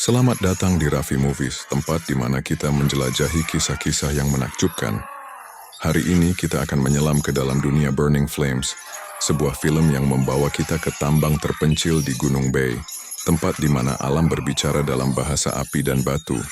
Selamat datang di Raffi Movies, tempat di mana kita menjelajahi kisah-kisah yang menakjubkan. Hari ini kita akan menyelam ke dalam dunia Burning Flames, sebuah film yang membawa kita ke tambang terpencil di Gunung Bay, tempat di mana alam berbicara dalam bahasa api dan batu.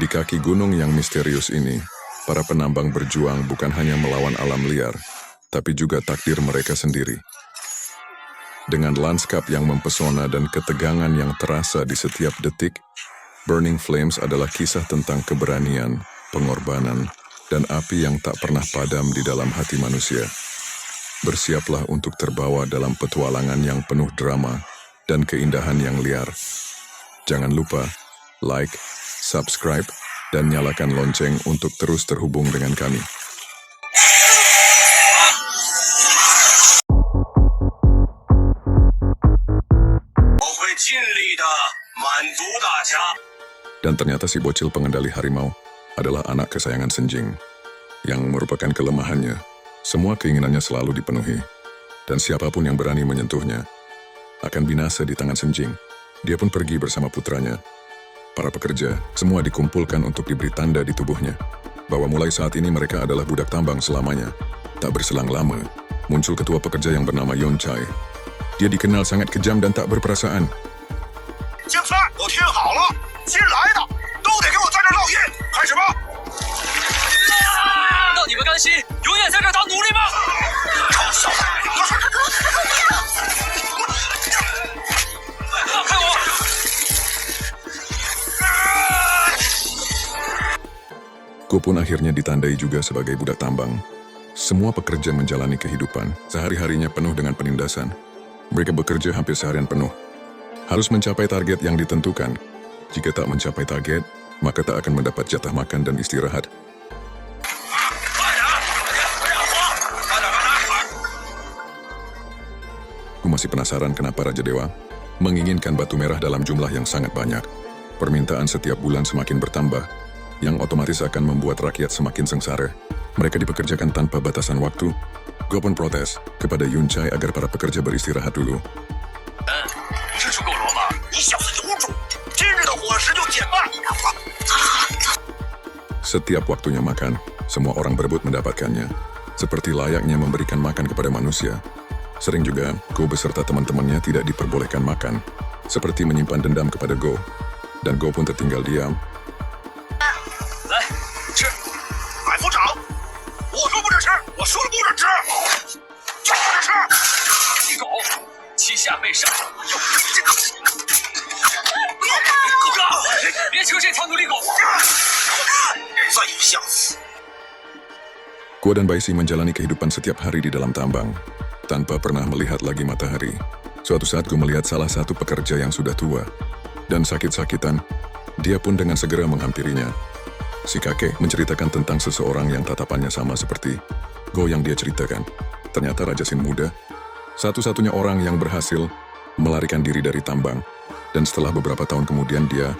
Di kaki gunung yang misterius ini, para penambang berjuang bukan hanya melawan alam liar, tapi juga takdir mereka sendiri. Dengan lanskap yang mempesona dan ketegangan yang terasa di setiap detik, Burning Flames adalah kisah tentang keberanian, pengorbanan, dan api yang tak pernah padam di dalam hati manusia. Bersiaplah untuk terbawa dalam petualangan yang penuh drama dan keindahan yang liar. Jangan lupa, like, subscribe, dan nyalakan lonceng untuk terus terhubung dengan kami. Dan ternyata si bocil pengendali harimau adalah anak kesayangan Senjing. Yang merupakan kelemahannya, semua keinginannya selalu dipenuhi. Dan siapapun yang berani menyentuhnya akan binasa di tangan Senjing. Dia pun pergi bersama putranya. Para pekerja semua dikumpulkan untuk diberi tanda di tubuhnya bahwa mulai saat ini mereka adalah budak tambang selamanya. Tak berselang lama, muncul ketua pekerja yang bernama Yunchai. Dia dikenal sangat kejam dan tak berperasaan. Go pun akhirnya ditandai juga sebagai budak tambang. Semua pekerja menjalani kehidupan sehari-harinya penuh dengan penindasan. Mereka bekerja hampir seharian penuh. Harus mencapai target yang ditentukan. Jika tak mencapai target, maka tak akan mendapat jatah makan dan istirahat. Aku masih penasaran kenapa Raja Dewa menginginkan batu merah dalam jumlah yang sangat banyak. Permintaan setiap bulan semakin bertambah, yang otomatis akan membuat rakyat semakin sengsara. Mereka dipekerjakan tanpa batasan waktu. Go pun protes kepada Yunchai agar para pekerja beristirahat dulu. Setiap waktunya makan, semua orang berebut mendapatkannya. Seperti layaknya memberikan makan kepada manusia. Sering juga, Go beserta teman-temannya tidak diperbolehkan makan. Seperti menyimpan dendam kepada Go. Dan Go pun tertinggal diam. Go dan Baisi menjalani kehidupan setiap hari di dalam tambang, tanpa pernah melihat lagi matahari. Suatu saat Go melihat salah satu pekerja yang sudah tua, dan sakit-sakitan, dia pun dengan segera menghampirinya. Si kakek menceritakan tentang seseorang yang tatapannya sama seperti Go yang dia ceritakan. Ternyata Raja Sin muda, satu-satunya orang yang berhasil melarikan diri dari tambang. Dan setelah beberapa tahun kemudian dia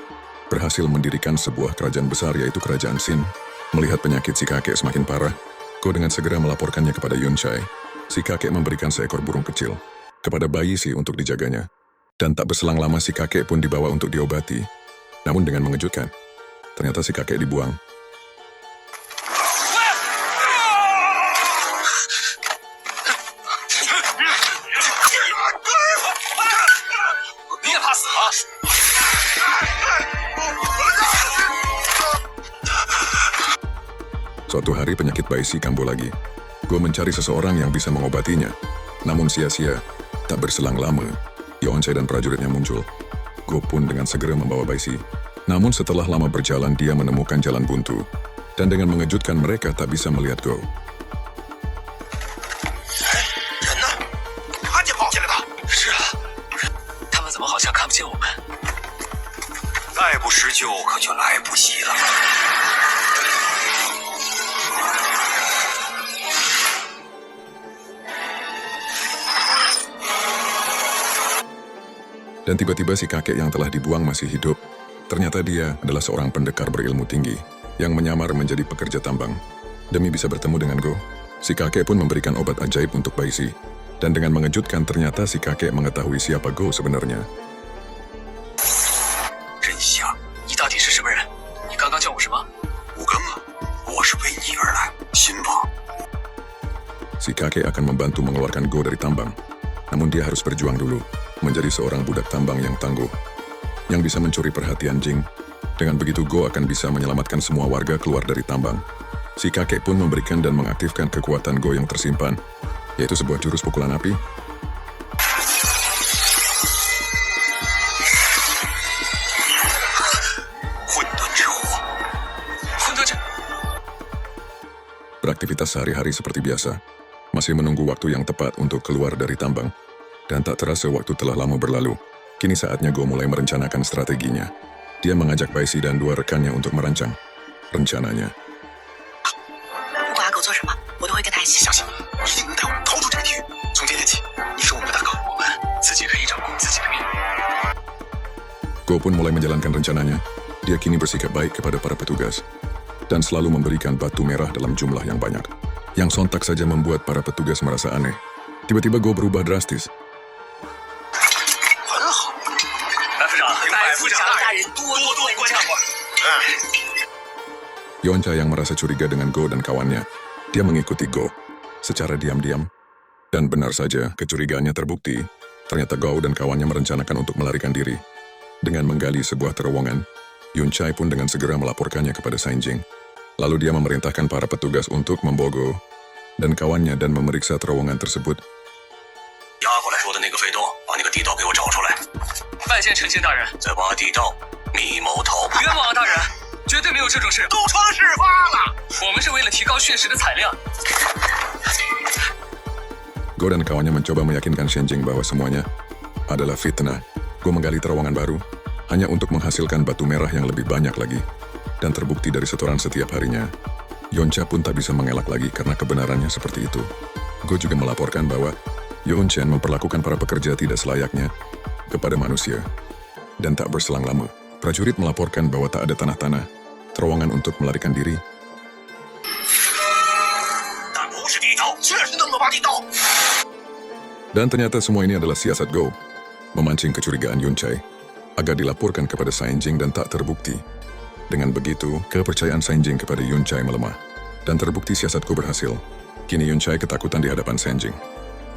berhasil mendirikan sebuah kerajaan besar yaitu Kerajaan Sin. Melihat penyakit si kakek semakin parah, Go dengan segera melaporkannya kepada Yunchai. Si kakek memberikan seekor burung kecil kepada Baisi untuk dijaganya. Dan tak berselang lama si kakek pun dibawa untuk diobati. Namun dengan mengejutkan, ternyata si kakek dibuang. Suatu hari penyakit Baisi kambuh lagi. Go mencari seseorang yang bisa mengobatinya. Namun sia-sia, tak berselang lama, Yunchai dan prajuritnya muncul. Go pun dengan segera membawa Baisi. Namun setelah lama berjalan dia menemukan jalan buntu. Dan dengan mengejutkan mereka tak bisa melihat Go. Dan tiba-tiba si kakek yang telah dibuang masih hidup. Ternyata dia adalah seorang pendekar berilmu tinggi yang menyamar menjadi pekerja tambang. Demi bisa bertemu dengan Go, si kakek pun memberikan obat ajaib untuk Baisi. Dan dengan mengejutkan ternyata si kakek mengetahui siapa Go sebenarnya. 真相，你到底是什么人？你刚刚叫我什么？武庚啊，我是为你而来，辛巴。 Si kakek akan membantu mengeluarkan Go dari tambang. Namun dia harus berjuang dulu, menjadi seorang budak tambang yang tangguh, yang bisa mencuri perhatian Jing. Dengan begitu Go akan bisa menyelamatkan semua warga keluar dari tambang. Si kakek pun memberikan dan mengaktifkan kekuatan Go yang tersimpan, yaitu sebuah jurus pukulan api. Beraktivitas sehari-hari seperti biasa, masih menunggu waktu yang tepat untuk keluar dari tambang. Dan tak terasa waktu telah lama berlalu. Kini saatnya Go mulai merencanakan strateginya. Dia mengajak Baisi dan dua rekannya untuk merancang rencananya. 不管阿狗做什么，我都会跟他一起。相信你，一定能带我们逃出这个地狱。从今天起，你是我们的大狗，我们自己可以掌控自己的命运。 Go pun mulai menjalankan rencananya. Dia kini bersikap baik kepada para petugas dan selalu memberikan batu merah dalam jumlah yang banyak, yang sontak saja membuat para petugas merasa aneh. Tiba-tiba Go berubah drastis. 很好，白副长，白副长大人多多关照。 Yonca yang merasa curiga dengan Go dan kawannya, dia mengikuti Go secara diam-diam. Dan benar saja, kecurigaannya terbukti. Ternyata Go dan kawannya merencanakan untuk melarikan diri. Dengan menggali sebuah terowongan, Yunchai pun dengan segera melaporkannya kepada Sainjing. Lalu dia memerintahkan para petugas untuk membawa Go dan kawannya dan memeriksa terowongan tersebut. 压过来说的那个飞洞，把那个地道给我找出来，拜见丞相大人。再挖地道，密谋逃跑。冤枉啊，大人！绝对没有这种事。都成事发了。我们是为了提高血石的产量。 Go dan kawannya mencoba meyakinkan Shenjing bahwa semuanya adalah fitnah. Go menggali terowongan baru hanya untuk menghasilkan batu merah yang lebih banyak lagi. Dan terbukti dari setoran setiap harinya. Yoncha pun tak bisa mengelak lagi karena kebenarannya seperti itu. Go juga melaporkan bahwa Yonchen memperlakukan para pekerja tidak selayaknya kepada manusia. Dan tak berselang lama, prajurit melaporkan bahwa tak ada tanah-tanah, terowongan untuk melarikan diri. 但不是地道，确实能够挖地道。 Dan ternyata semua ini adalah siasat Go, memancing kecurigaan Yunchai agar dilaporkan kepada Sainjing dan tak terbukti. Dengan begitu, kepercayaan Sainjing kepada Yunchai melemah. Dan terbukti siasat Go berhasil. Kini Yunchai ketakutan di hadapan Sainjing.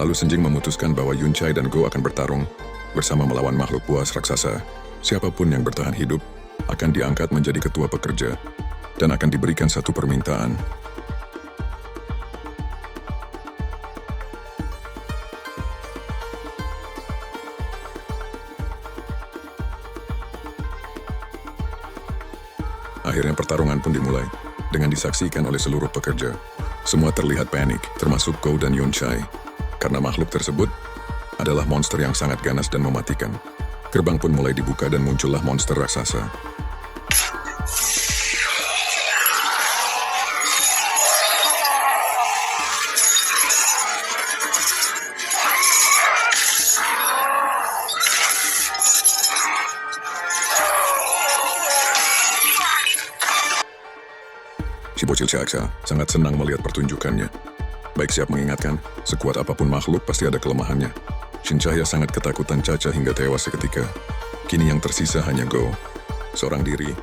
Lalu Sainjing memutuskan bahwa Yunchai dan Go akan bertarung bersama melawan makhluk buas raksasa. Siapapun yang bertahan hidup akan diangkat menjadi ketua pekerja dan akan diberikan satu permintaan. Akhirnya pertarungan pun dimulai, dengan disaksikan oleh seluruh pekerja. Semua terlihat panik, termasuk Go dan Yunchai, karena makhluk tersebut adalah monster yang sangat ganas dan mematikan. Gerbang pun mulai dibuka dan muncullah monster raksasa. Si bocil Caksa sangat senang melihat pertunjukannya. Baik siap mengingatkan, sekuat apapun makhluk pasti ada kelemahannya. Shin Cahya sangat ketakutan Caca hingga tewas seketika. Kini yang tersisa hanya Go, seorang diri.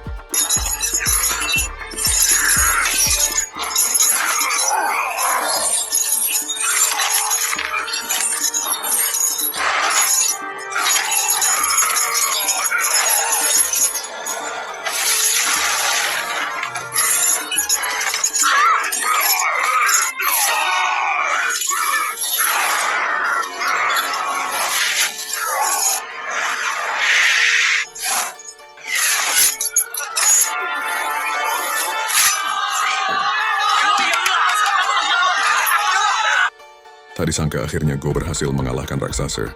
Tak disangka akhirnya Go berhasil mengalahkan raksasa.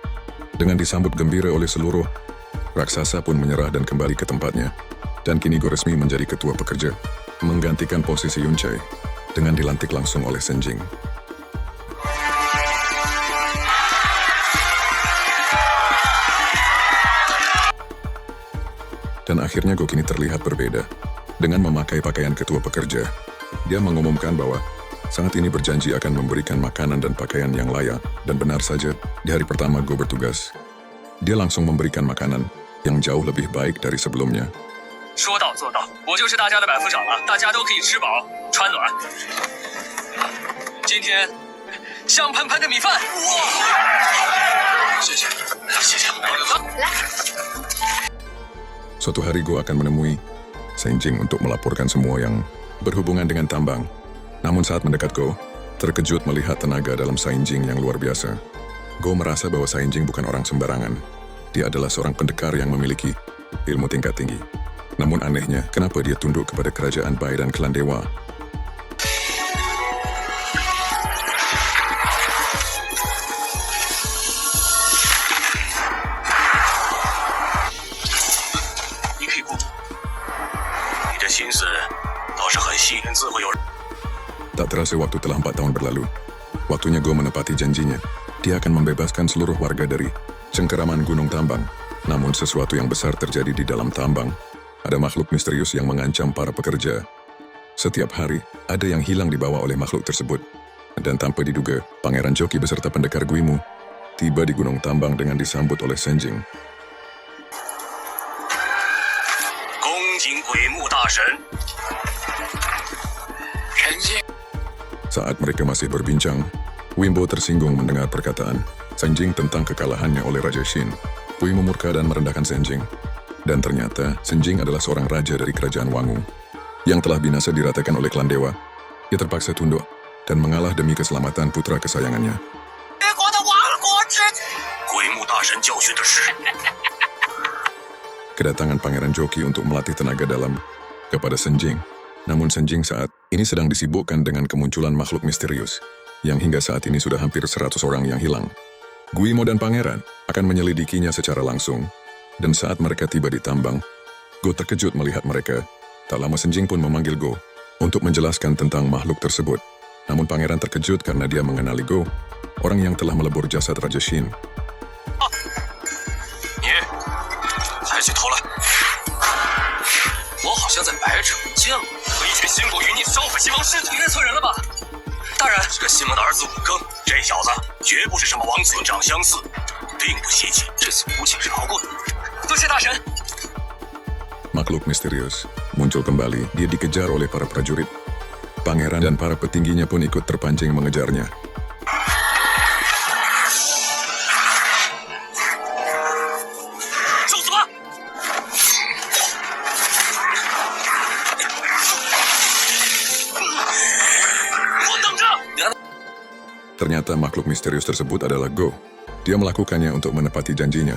Dengan disambut gembira oleh seluruh, raksasa pun menyerah dan kembali ke tempatnya. Dan kini Go resmi menjadi ketua pekerja, menggantikan posisi Yunchai, dengan dilantik langsung oleh Senjing. Dan akhirnya Go kini terlihat berbeda. Dengan memakai pakaian ketua pekerja, dia mengumumkan bahwa saat ini berjanji akan memberikan makanan dan pakaian yang layak. Dan benar saja, di hari pertama Go bertugas, dia langsung memberikan makanan yang jauh lebih baik dari sebelumnya. 说到做到，我就是大家的百夫长了，大家都可以吃饱穿暖。今天香喷喷的米饭，哇！谢谢，谢谢。Suatu hari Go akan menemui Sainjing untuk melaporkan semua yang berhubungan dengan tambang. Namun saat mendekat Go, terkejut melihat tenaga dalam Sainjing yang luar biasa. Go merasa bahwa Sainjing bukan orang sembarangan. Dia adalah seorang pendekar yang memiliki ilmu tingkat tinggi. Namun anehnya, kenapa dia tunduk kepada kerajaan Bai dan klan dewa? Tak terasa waktu telah 4 tahun berlalu. Waktunya Go menepati janjinya. Dia akan membebaskan seluruh warga dari cengkeraman gunung tambang. Namun sesuatu yang besar terjadi di dalam tambang. Ada makhluk misterius yang mengancam para pekerja. Setiap hari, ada yang hilang dibawa oleh makhluk tersebut. Dan tanpa diduga, Pangeran Joki beserta pendekar Guimu tiba di gunung tambang dengan disambut oleh Senjing. Saat mereka masih berbincang, Wimbo tersinggung mendengar perkataan Senjing tentang kekalahannya oleh Raja Shin. Wimbo murka dan merendahkan Senjing. Dan ternyata, Senjing adalah seorang raja dari kerajaan Wangu yang telah binasa diratakan oleh klan dewa. Ia terpaksa tunduk dan mengalah demi keselamatan putra kesayangannya. Kedatangan Pangeran Joki untuk melatih tenaga dalam kepada Senjing. Namun Senjing saat ini sedang disibukkan dengan kemunculan makhluk misterius yang hingga saat ini sudah hampir 100 orang yang hilang. Guimo dan Pangeran akan menyelidikinya secara langsung. Dan saat mereka tiba di tambang, Go terkejut melihat mereka. Tak lama Senjing pun memanggil Go untuk menjelaskan tentang makhluk tersebut. Namun Pangeran terkejut karena dia mengenali Go, orang yang telah melebur jasad Raja Shin. Makhluk misterius muncul kembali. Dia dikejar oleh para prajurit. Pangeran dan para petingginya pun ikut terpancing mengejarnya. Ternyata makhluk misterius tersebut adalah Go. Dia melakukannya untuk menepati janjinya.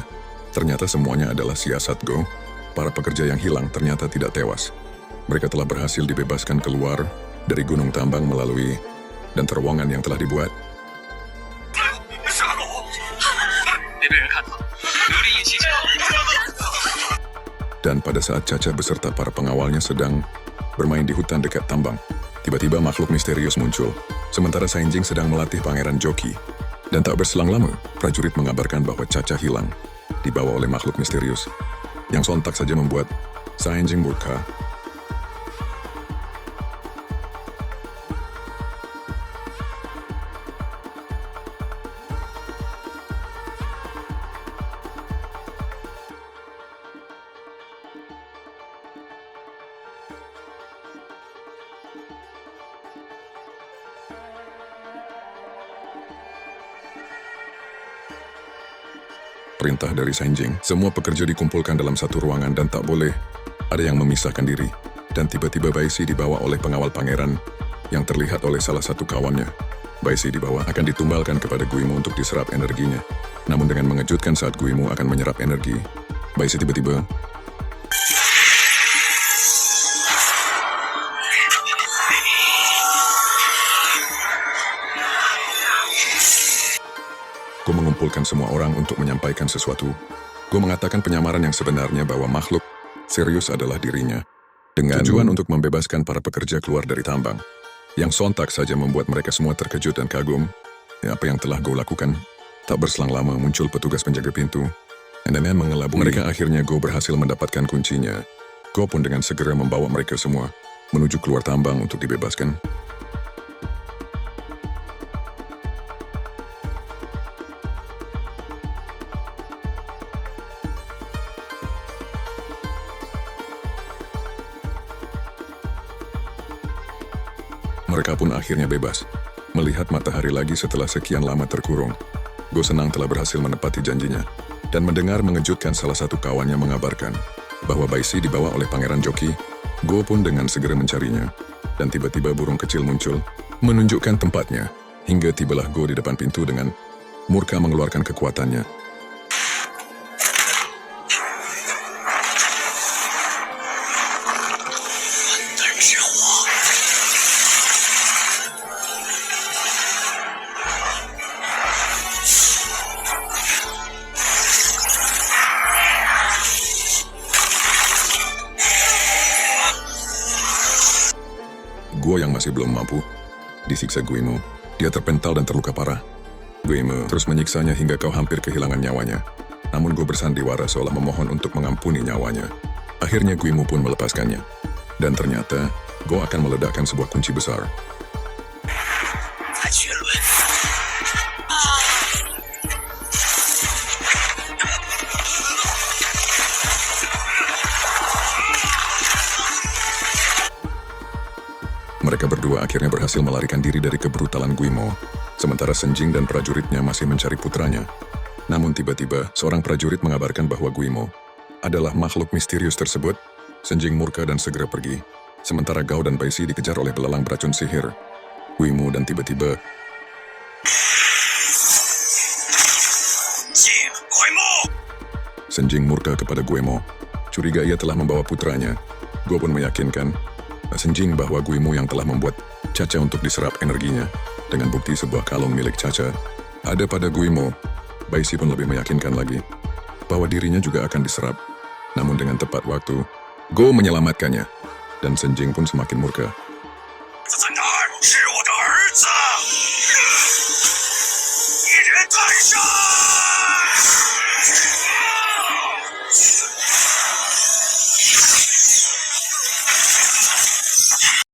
Ternyata semuanya adalah siasat Go. Para pekerja yang hilang ternyata tidak tewas. Mereka telah berhasil dibebaskan keluar dari gunung tambang melalui dan terowongan yang telah dibuat. Dan pada saat Caca beserta para pengawalnya sedang bermain di hutan dekat tambang, tiba-tiba makhluk misterius muncul. Sementara Sainjing sedang melatih Pangeran Joki. Dan tak berselang lama, prajurit mengabarkan bahwa Caca hilang, dibawa oleh makhluk misterius, yang sontak saja membuat Sainjing murka. Perintah dari Sainjing, semua pekerja dikumpulkan dalam satu ruangan dan tak boleh ada yang memisahkan diri. Dan tiba-tiba Baisi dibawa oleh pengawal pangeran yang terlihat oleh salah satu kawannya. Baisi dibawa akan ditumbalkan kepada Guimu untuk diserap energinya. Namun dengan mengejutkan saat Guimu akan menyerap energi, Baisi tiba-tiba Go mengumpulkan semua orang untuk menyampaikan sesuatu. Go mengatakan penyamaran yang sebenarnya bahwa makhluk serius adalah dirinya, dengan tujuan untuk membebaskan para pekerja keluar dari tambang. Yang sontak saja membuat mereka semua terkejut dan kagum. Apa yang telah Go lakukan? Tak berselang lama muncul petugas penjaga pintu Nenek mengelabui. Mereka akhirnya Go berhasil mendapatkan kuncinya. Go pun dengan segera membawa mereka semua menuju keluar tambang untuk dibebaskan. Mereka pun akhirnya bebas, melihat matahari lagi setelah sekian lama terkurung. Go senang telah berhasil menepati janjinya, dan mendengar mengejutkan salah satu kawannya mengabarkan bahwa Baisi dibawa oleh Pangeran Joki. Go pun dengan segera mencarinya, dan tiba-tiba burung kecil muncul, menunjukkan tempatnya, hingga tibalah Go di depan pintu dengan murka mengeluarkan kekuatannya. Guo yang masih belum mampu disiksa Guimo. Dia terpental dan terluka parah. Guimo terus menyiksanya hingga kau hampir kehilangan nyawanya. Namun Guo bersandiwara seolah memohon untuk mengampuni nyawanya. Akhirnya Guimo pun melepaskannya. Dan ternyata Guo akan meledakkan sebuah kunci besar. Mereka berdua akhirnya berhasil melarikan diri dari kebrutalan Guimo, sementara Senjing dan prajuritnya masih mencari putranya. Namun tiba-tiba, seorang prajurit mengabarkan bahwa Guimo adalah makhluk misterius tersebut. Senjing murka dan segera pergi, sementara Gao dan Baisi dikejar oleh belalang beracun sihir. Guimo dan tiba-tiba... Senjing murka kepada Guimo. Curiga ia telah membawa putranya. Guo pun meyakinkan Senjing bahwa Guimo yang telah membuat Caca untuk diserap energinya. Dengan bukti sebuah kalung milik Caca ada pada Guimo. Baisi pun lebih meyakinkan lagi bahwa dirinya juga akan diserap. Namun dengan tepat waktu, Go menyelamatkannya. Dan Senjing pun semakin murka.